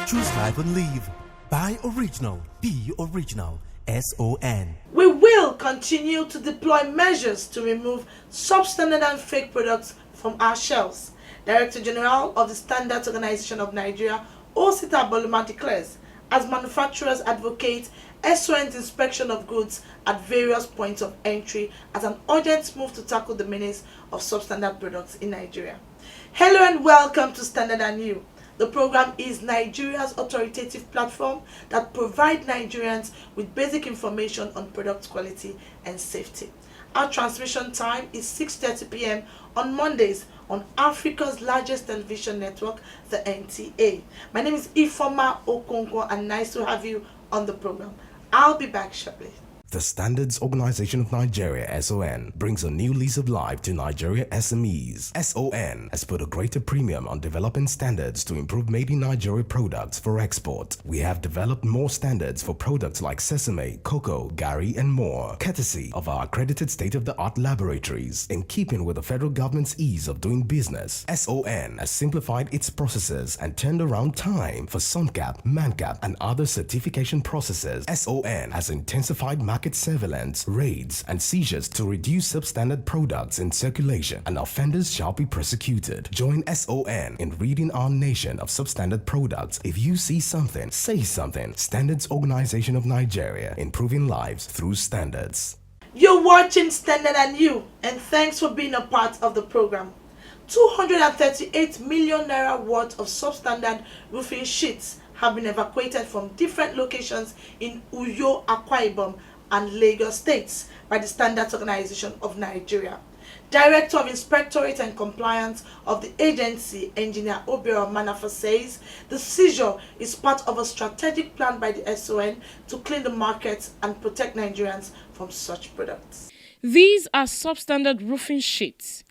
Choose life and live. Buy original. Be original. SON. We will continue to deploy measures to remove substandard and fake products from our shelves. Director General of the Standards Organization of Nigeria, Osita Boluma, declares as manufacturers advocate SON's inspection of goods at various points of entry as an urgent move to tackle the menace of substandard products in Nigeria. Hello and welcome to Standard and You. The program is Nigeria's authoritative platform that provides Nigerians with basic information on product quality and safety. Our transmission time is 6:30 p.m. on Mondays on Africa's largest television network, the NTA. My name is Ifoma Okonkwo and nice to have you on the program. I'll be back shortly. The Standards Organization of Nigeria, SON, brings a new lease of life to Nigeria SMEs. SON has put a greater premium on developing standards to improve made in Nigeria products for export. We have developed more standards for products like sesame, cocoa, gari, and more, courtesy of our accredited state-of-the-art laboratories. In keeping with the federal government's ease of doing business, SON has simplified its processes and turned around time for SUNCAP, MANCAP, and other certification processes. SON has intensified market surveillance, raids, and seizures to reduce substandard products in circulation, and offenders shall be prosecuted. Join SON in ridding our nation of substandard products. If you see something, say something. Standards Organization of Nigeria, improving lives through standards. You're watching Standard and You, and thanks for being a part of the program. 238 million naira worth of substandard roofing sheets have been evacuated from different locations in Uyo, Akwa Ibom, and Lagos states by the Standards Organization of Nigeria. Director of Inspectorate and Compliance of the agency, Engineer Obiora Manafa, says the seizure is part of a strategic plan by the SON to clean the markets and protect Nigerians from such products. These are substandard roofing sheets.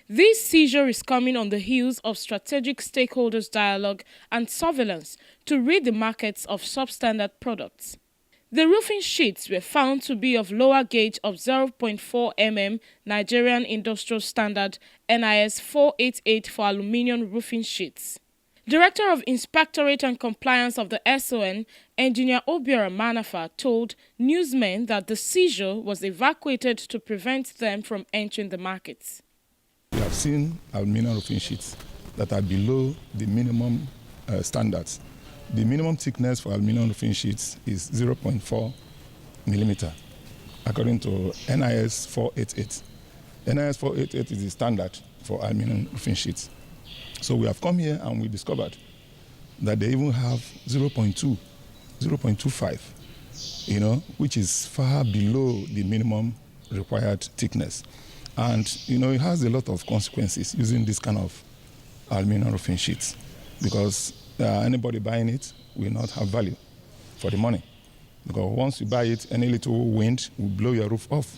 This seizure is coming on the heels of strategic stakeholders' dialogue and surveillance to rid the markets of substandard products. The roofing sheets were found to be of lower gauge of 0.4 mm Nigerian Industrial Standard NIS 488 for aluminium roofing sheets. Director of Inspectorate and Compliance of the SON, Engineer Obiora Manafa, told newsmen that the seizure was evacuated to prevent them from entering the markets. We have seen aluminium roofing sheets that are below the minimum standards. The minimum thickness for aluminium roofing sheets is 0.4 millimeter, according to NIS 488. NIS 488 is the standard for aluminium roofing sheets. So we have come here and we discovered that they even have 0.2, 0.25, which is far below the minimum required thickness. And, it has a lot of consequences using this kind of aluminium roofing sheets, because anybody buying it will not have value for the money. Because once you buy it, any little wind will blow your roof off.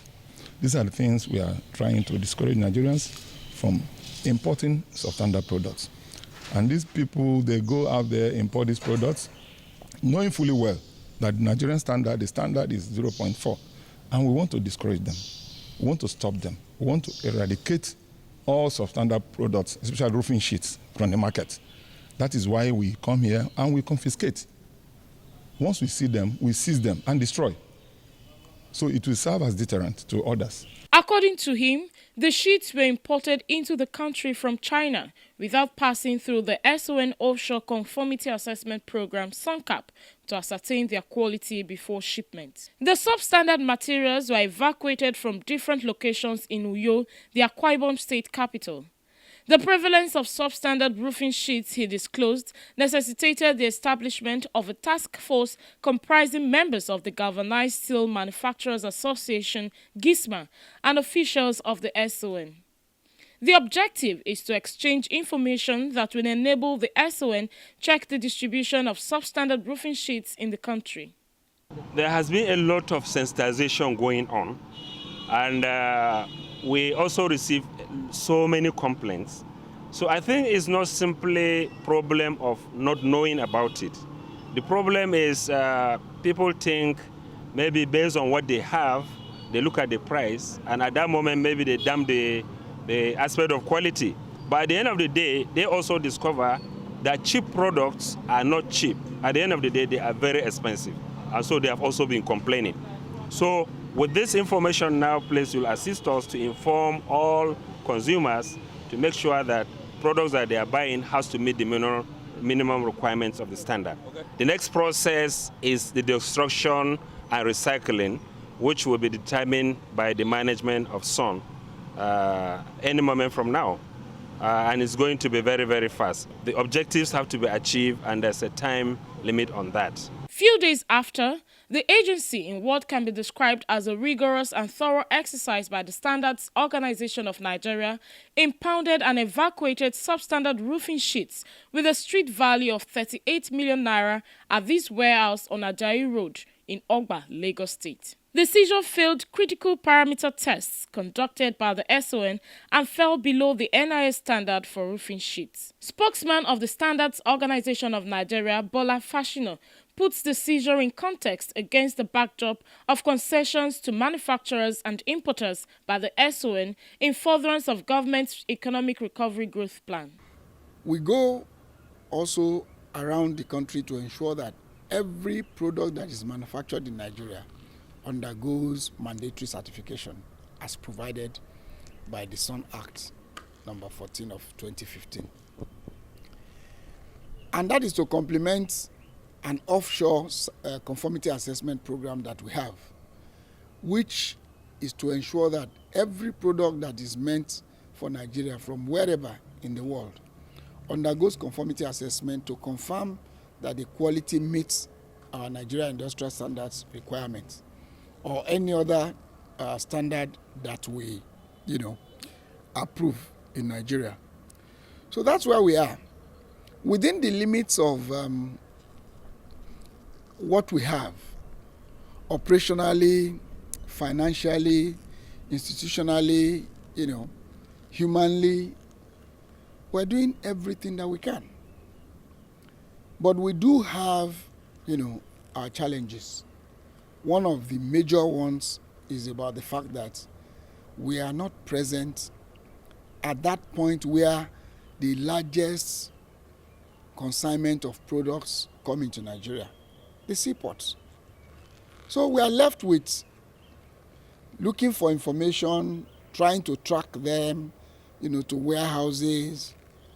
These are the things we are trying to discourage Nigerians from importing substandard products. And these people, they go out there, import these products, knowing fully well that the Nigerian standard, the standard is 0.4. And we want to discourage them. We want to stop them. We want to eradicate all substandard products, especially roofing sheets, from the market. That is why we come here and we confiscate. Once we see them, we seize them and destroy. So it will serve as deterrent to others. According to him, the sheets were imported into the country from China without passing through the SON Offshore Conformity Assessment Program, SUNCAP, to ascertain their quality before shipment. The substandard materials were evacuated from different locations in Uyo, the Akwa Ibom state capital. The prevalence of substandard roofing sheets, he disclosed, necessitated the establishment of a task force comprising members of the Galvanized Steel Manufacturers Association, GISMA, and officials of the SON. The objective is to exchange information that will enable the SON check the distribution of substandard roofing sheets in the country. There has been a lot of sensitization going on, and we also receive so many complaints. So I think it's not simply a problem of not knowing about it. The problem is people think maybe based on what they have, they look at the price, and at that moment maybe they dump the aspect of quality. But at the end of the day, they also discover that cheap products are not cheap. At the end of the day, they are very expensive. And so they have also been complaining. So with this information now, please, will assist us to inform all consumers to make sure that products that they are buying has to meet the minimum requirements of the standard. Okay. The next process is the destruction and recycling, which will be determined by the management of SON any moment from now. And it's going to be very, very fast. The objectives have to be achieved, and there's a time limit on that. Few days after, the agency, in what can be described as a rigorous and thorough exercise by the Standards Organization of Nigeria, impounded and evacuated substandard roofing sheets with a street value of 38 million naira at this warehouse on Ajayi Road in Ogba, Lagos State. The seizure failed critical parameter tests conducted by the SON and fell below the NIS standard for roofing sheets. Spokesman of the Standards Organization of Nigeria, Bola Fashino, puts the seizure in context against the backdrop of concessions to manufacturers and importers by the SON in furtherance of government's economic recovery growth plan. We go also around the country to ensure that every product that is manufactured in Nigeria undergoes mandatory certification as provided by the SON Act number 14 of 2015. And that is to complement an offshore conformity assessment program that we have, which is to ensure that every product that is meant for Nigeria from wherever in the world undergoes conformity assessment to confirm that the quality meets our Nigeria Industrial Standards requirements or any other standard that we, approve in Nigeria. So that's where we are. Within the limits of what we have, operationally, financially, institutionally, humanly, we're doing everything that we can. But we do have, our challenges. One of the major ones is about the fact that we are not present at that point where the largest consignment of products come into Nigeria, the seaports. So we are left with looking for information, trying to track them, to warehouses,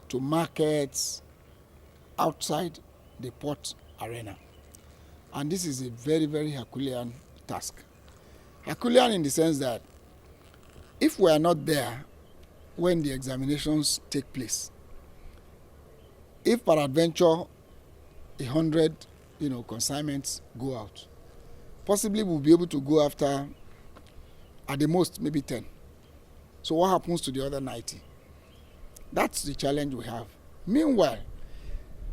to markets outside the port arena. And this is a very, very Herculean task. Herculean in the sense that if we are not there when the examinations take place, if peradventure 100 consignments go out, possibly we'll be able to go after at the most maybe 10. So what happens to the other 90? That's the challenge we have. Meanwhile,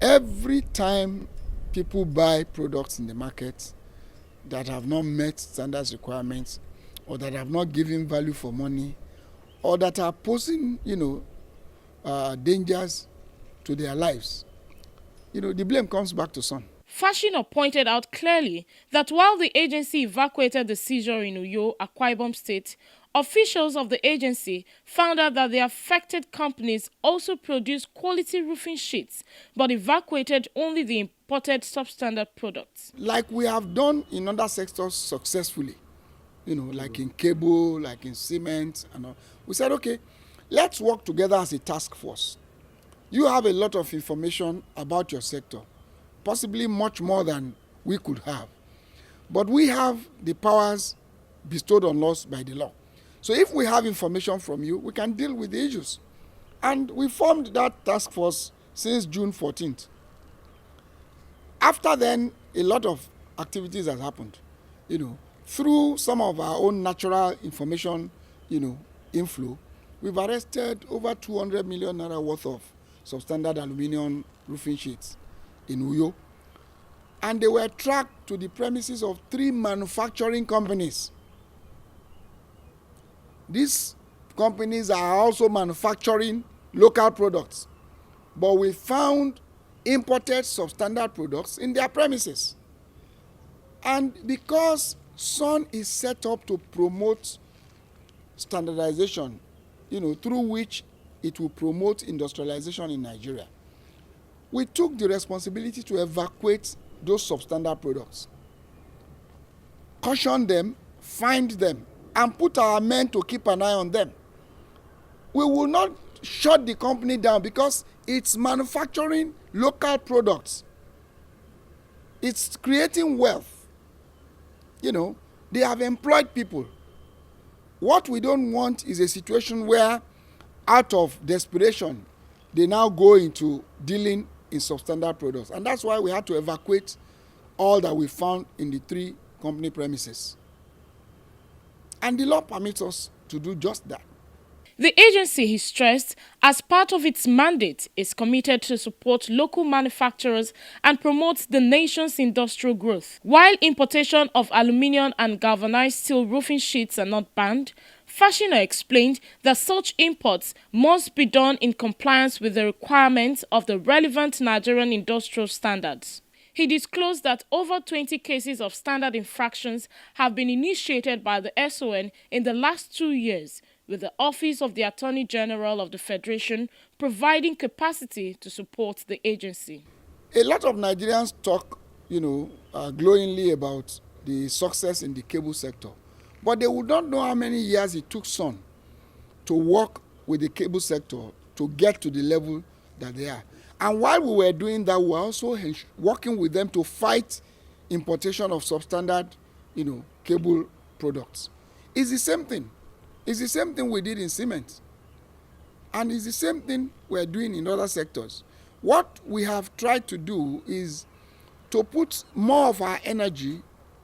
every time people buy products in the market that have not met standards requirements or that have not given value for money or that are posing, dangers to their lives, the blame comes back to SON. Fashino pointed out clearly that while the agency evacuated the seizure in Uyo, Akwa Ibom State, officials of the agency found out that the affected companies also produced quality roofing sheets, but evacuated only the imported substandard products. Like we have done in other sectors successfully, like in cable, like in cement, and all. We said, okay, let's work together as a task force. You have a lot of information about your sector, possibly much more than we could have. But we have the powers bestowed on us by the law. So if we have information from you, we can deal with the issues. And we formed that task force since June 14th. After then, a lot of activities have happened. Through some of our own natural information, inflow, we've arrested over 200 million naira worth of substandard aluminum roofing sheets in Uyo. And they were tracked to the premises of 3 manufacturing companies. These companies are also manufacturing local products, but we found imported substandard products in their premises. And because SON is set up to promote standardization, through which it will promote industrialization in Nigeria, we took the responsibility to evacuate those substandard products, caution them, find them, and put our men to keep an eye on them. We will not shut the company down because it's manufacturing local products. It's creating wealth. You know, they have employed people. What we don't want is a situation where, out of desperation, they now go into dealing in substandard products. And that's why we had to evacuate all that we found in the 3 company premises. And the law permits us to do just that. The agency, he stressed, as part of its mandate, is committed to support local manufacturers and promote the nation's industrial growth. While importation of aluminium and galvanized steel roofing sheets are not banned, Fashina explained that such imports must be done in compliance with the requirements of the relevant Nigerian industrial standards. He disclosed that over 20 cases of standard infractions have been initiated by the SON in the last 2 years, with the Office of the Attorney General of the Federation providing capacity to support the agency. A lot of Nigerians talk, glowingly about the success in the cable sector, but they would not know how many years it took Sun to work with the cable sector to get to the level that they are. And while we were doing that, we were also working with them to fight importation of substandard, cable products. It's the same thing. It's the same thing we did in cement. And it's the same thing we're doing in other sectors. What we have tried to do is to put more of our energy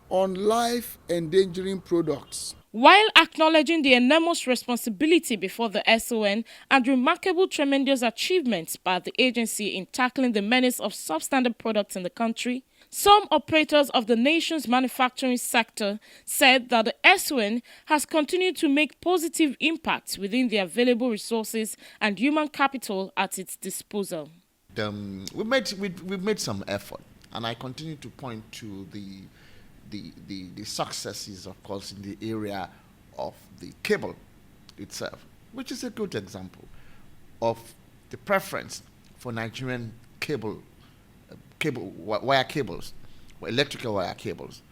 on life-endangering products. While acknowledging the enormous responsibility before the SON and remarkable tremendous achievements by the agency in tackling the menace of substandard products in the country, some operators of the nation's manufacturing sector said that the SON has continued to make positive impacts within the available resources and human capital at its disposal. We made some effort, and I continue to point to the successes, of course, in the area of the cable itself, which is a good example of the preference for Nigerian wire cables, or electrical wire cables,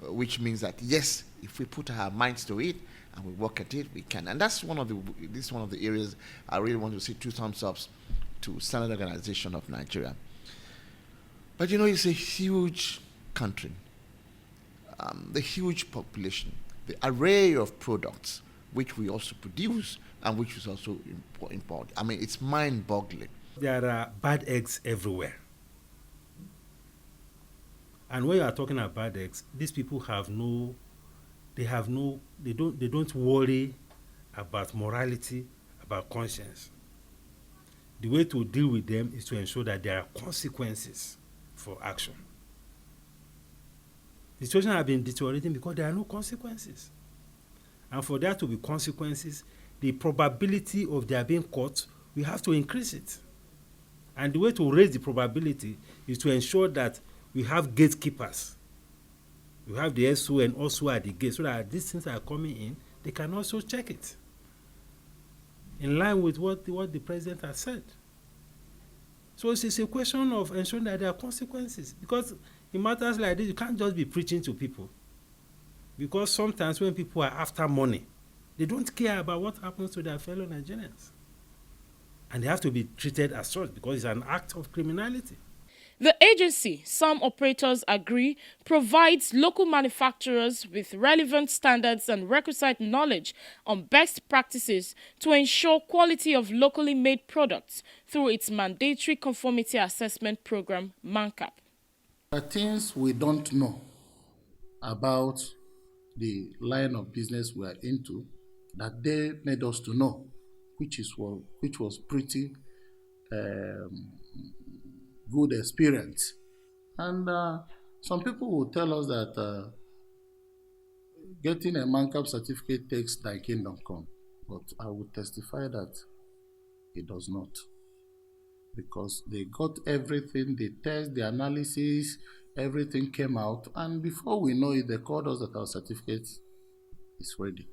which means that yes, if we put our minds to it and we work at it, we can. And that's one of the areas I really want to see 2 thumbs ups to Standard Organization of Nigeria. But it's a huge country, the huge population, the array of products which we also produce and which is also import. I mean, it's mind-boggling. There are bad eggs everywhere. And when you are talking about bad eggs, these people they don't worry about morality, about conscience. The way to deal with them is to ensure that there are consequences for action. The situation has been deteriorating because there are no consequences. And for there to be consequences, the probability of their being caught, we have to increase it. And the way to raise the probability is to ensure that we have gatekeepers. We have the SON also at the gate, so that these things are coming in, they can also check it. In line with what the president has said. So it's a question of ensuring that there are consequences. Because in matters like this, you can't just be preaching to people. Because sometimes when people are after money, they don't care about what happens to their fellow Nigerians. And they have to be treated as such because it's an act of criminality. The agency, some operators agree, provides local manufacturers with relevant standards and requisite knowledge on best practices to ensure quality of locally made products through its mandatory conformity assessment program, MANCAP. There are things we don't know about the line of business we are into that they made us to know, which was pretty good experience. And some people will tell us that getting a MANCAP certificate takes thy kingdom come. But I would testify that it does not. Because they got everything, the test, the analysis, everything came out. And before we know it, they called us that our certificate is ready.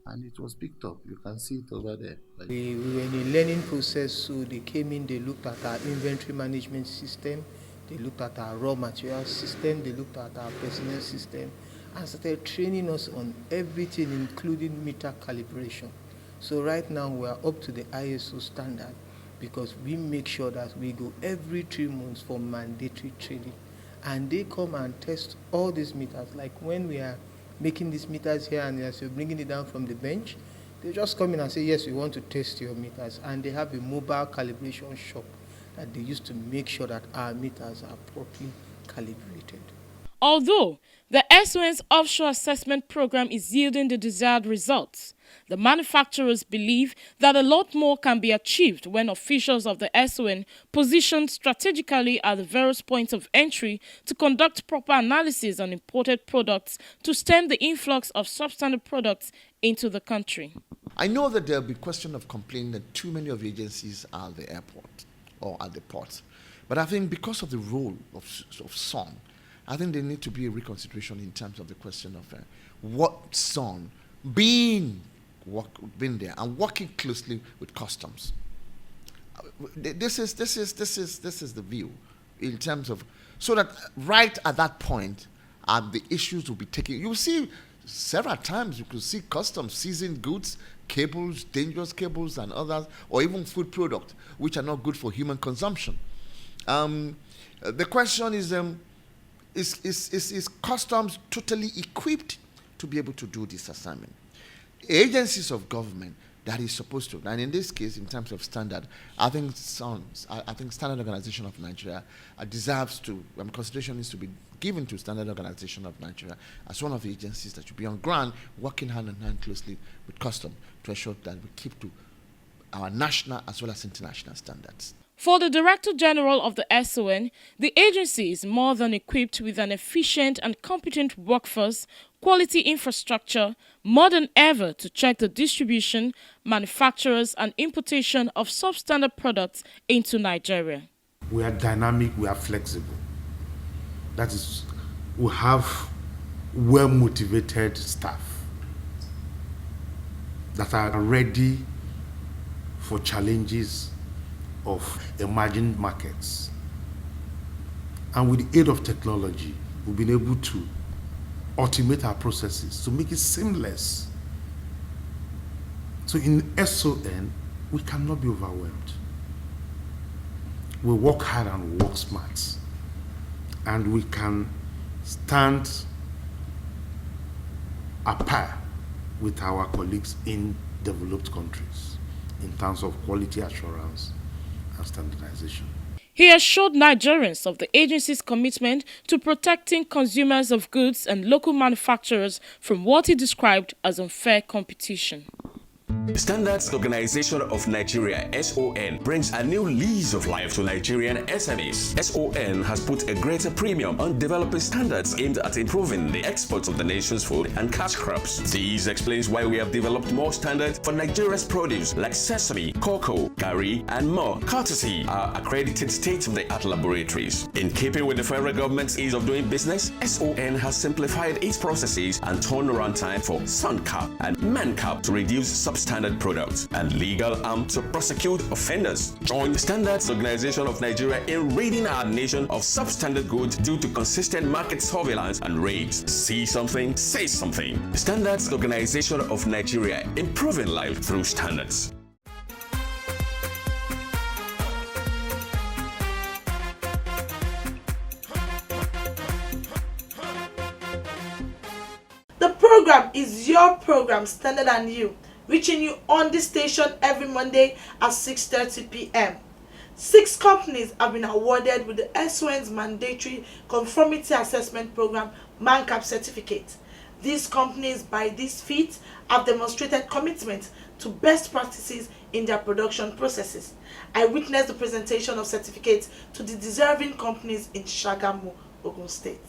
and it was picked up. You can see it over there. We were in a learning process, so they came in, they looked at our inventory management system, they looked at our raw material system, they looked at our personnel system, and started training us on everything, including meter calibration. So right now we are up to the ISO standard because we make sure that we go every 3 months for mandatory training. And they come and test all these meters. Like when we are making these meters here and as you're bringing it down from the bench, they just come in and say, yes, we want to test your meters. And they have a mobile calibration shop that they use to make sure that our meters are properly calibrated. Although the SON's offshore assessment program is yielding the desired results, the manufacturers believe that a lot more can be achieved when officials of the SON positioned strategically at the various points of entry to conduct proper analysis on imported products to stem the influx of substandard products into the country. I know that there will be question of complaining that too many of the agencies are at the airport or at the ports. But I think because of the role of SON, I think there need to be a reconsideration in terms of the question of what SON being there and working closely with customs. This is the view in terms of, so that right at that point, the issues will be taken. You will see several times you could see customs seizing goods, cables, dangerous cables, and others, or even food products which are not good for human consumption. The question is customs totally equipped to be able to do this assignment? Agencies of government that is supposed to, and in this case, in terms of standard, I think Standard Organization of Nigeria deserves to, consideration needs to be given to Standard Organization of Nigeria as one of the agencies that should be on ground, working hand in hand closely with custom to ensure that we keep to our national as well as international standards. For the Director General of the SON, the agency is more than equipped with an efficient and competent workforce, quality infrastructure, more than ever to check the distribution, manufacturers and importation of substandard products into Nigeria. We are dynamic, we are flexible. That is, we have well-motivated staff that are ready for challenges of emerging markets. And with the aid of technology, we've been able to automate our processes to make it seamless. So in SON, we cannot be overwhelmed. We work hard and work smart. And we can stand apart with our colleagues in developed countries in terms of quality assurance and standardization. He assured Nigerians of the agency's commitment to protecting consumers of goods and local manufacturers from what he described as unfair competition. Standards Organization of Nigeria (SON) brings a new lease of life to Nigerian SMEs. SON has put a greater premium on developing standards aimed at improving the exports of the nation's food and cash crops. This explains why we have developed more standards for Nigeria's produce like sesame, cocoa, garri, and more, courtesy our accredited state-of-the-art laboratories. In keeping with the federal government's ease of doing business, SON has simplified its processes and turnaround time for SUNCAP and MANCAP to reduce substandard products and legal arm to prosecute offenders. Join the Standards Organization of Nigeria in ridding our nation of substandard goods due to consistent market surveillance and raids. See something, say something. The Standards Organization of Nigeria, improving life through standards. The program is your program, Standard and You, reaching you on this station every Monday at 6:30 p.m. 6 companies have been awarded with the SON's mandatory conformity assessment program MANCAP certificate. These companies, by this feat, have demonstrated commitment to best practices in their production processes. I witnessed the presentation of certificates to the deserving companies in Shagamu, Ogun State.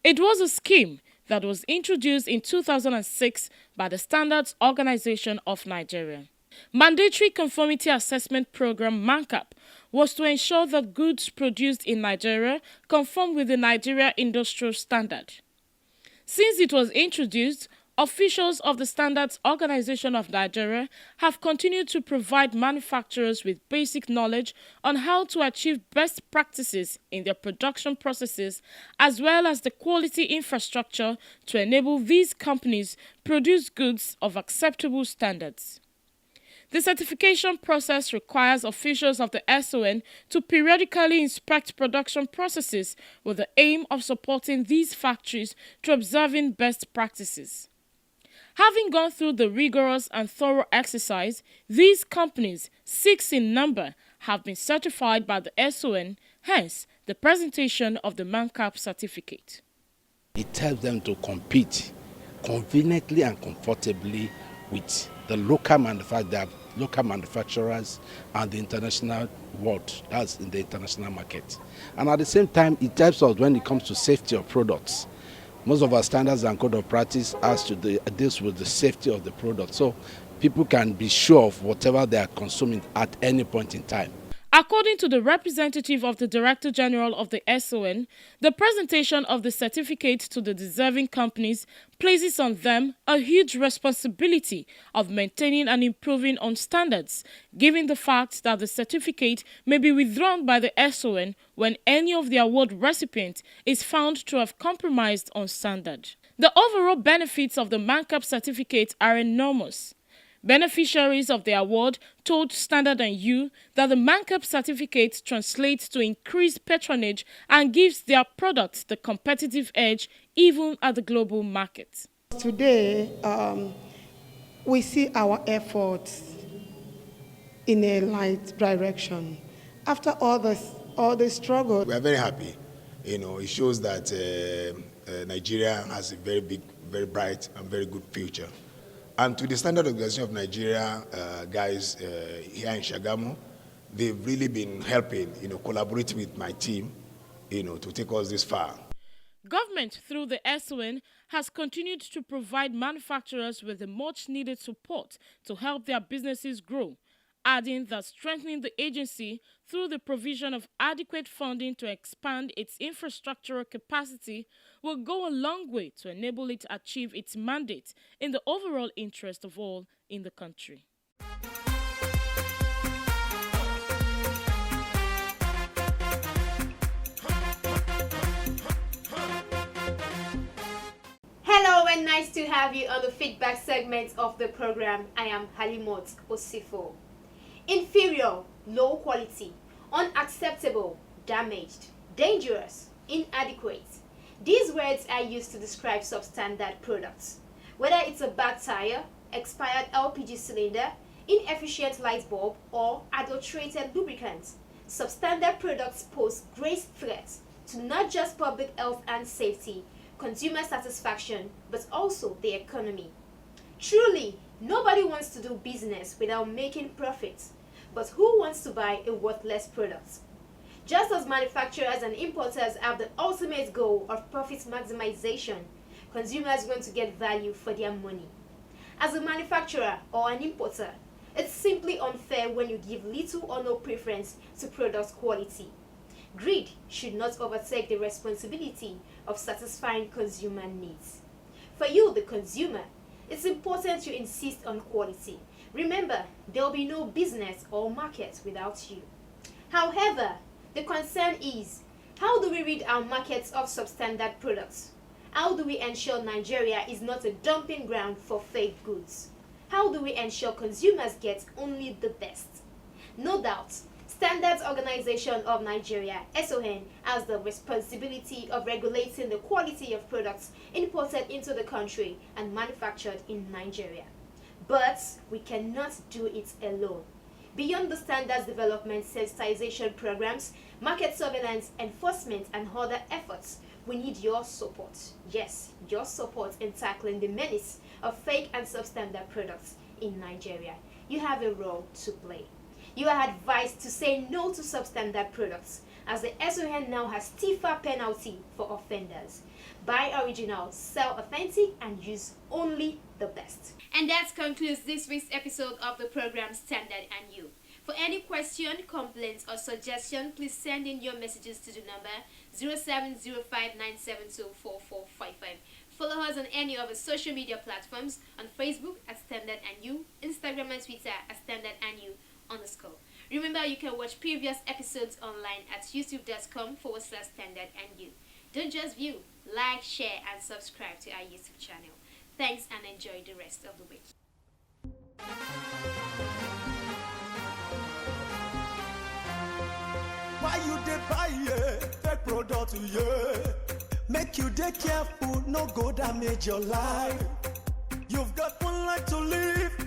It was a scheme that was introduced in 2006 by the Standards Organization of Nigeria. Mandatory Conformity Assessment Program MANCAP was to ensure that goods produced in Nigeria conform with the Nigeria Industrial Standard. Since it was introduced, Officials of the Standards Organization of Nigeria have continued to provide manufacturers with basic knowledge on how to achieve best practices in their production processes, as well as the quality infrastructure to enable these companies produce goods of acceptable standards. The certification process requires officials of the SON to periodically inspect production processes with the aim of supporting these factories to observing best practices. Having gone through the rigorous and thorough exercise, these companies, 6 in number, have been certified by the SON, hence the presentation of the MANCAP certificate. It helps them to compete conveniently and comfortably with the local manufacturers and the international world, that's in the international market. And at the same time, it helps us when it comes to safety of products. Most of our standards and code of practice has to deal with the safety of the product, so people can be sure of whatever they are consuming at any point in time. According to the representative of the Director General of the SON, the presentation of the certificate to the deserving companies places on them a huge responsibility of maintaining and improving on standards, given the fact that the certificate may be withdrawn by the SON when any of the award recipients is found to have compromised on standard. The overall benefits of the MANCAP certificate are enormous. Beneficiaries of the award told Standard & U that the MANCAP certificate translates to increased patronage and gives their products the competitive edge even at the global market. Today, we see our efforts in a light direction. After all the struggle, we are very happy. It shows that Nigeria has a very big, very bright, and very good future. And to the Standard Organization of Nigeria guys here in Shagamu, they've really been helping, collaborating with my team, to take us this far. Government, through the SON, has continued to provide manufacturers with the much-needed support to help their businesses grow, adding that strengthening the agency through the provision of adequate funding to expand its infrastructural capacity will go a long way to enable it to achieve its mandate in the overall interest of all in the country. Hello and nice to have you on the feedback segment of the program. I am Halimot Osifo. Inferior, low quality, unacceptable, damaged, dangerous, inadequate. These words are used to describe substandard products. Whether it's a bad tire, expired LPG cylinder, inefficient light bulb, or adulterated lubricant, substandard products pose grave threats to not just public health and safety, consumer satisfaction, but also the economy. Truly, nobody wants to do business without making profits, but who wants to buy a worthless product? Just as manufacturers and importers have the ultimate goal of profit maximization, consumers want to get value for their money. As a manufacturer or an importer, it's simply unfair when you give little or no preference to product quality. Greed should not overtake the responsibility of satisfying consumer needs. For you, the consumer, it's important you insist on quality. Remember, there will be no business or market without you. However, the concern is, how do we read our markets of substandard products? How do we ensure Nigeria is not a dumping ground for fake goods? How do we ensure consumers get only the best? No doubt, Standards Organization of Nigeria, SON, has the responsibility of regulating the quality of products imported into the country and manufactured in Nigeria. But we cannot do it alone. Beyond the standards development, sensitization programs, market surveillance, enforcement, and other efforts, we need your support. Yes, your support in tackling the menace of fake and substandard products in Nigeria. You have a role to play. You are advised to say no to substandard products, as the SON now has stiffer penalty for offenders. Buy original, sell authentic, and use only the best. And that concludes this week's episode of the program Standard and You. For any question, complaints, or suggestion, please send in your messages to the number 0705-972-4455. Follow us on any of our social media platforms, on Facebook at Standard and You, Instagram and Twitter at Standard and You _. Remember, you can watch previous episodes online at youtube.com/Standard and You. Don't just view, like, share, and subscribe to our YouTube channel. Thanks and enjoy the rest of the week. Why you dey buy fake product, make you dey careful, no go damage your life. You've got one life to live.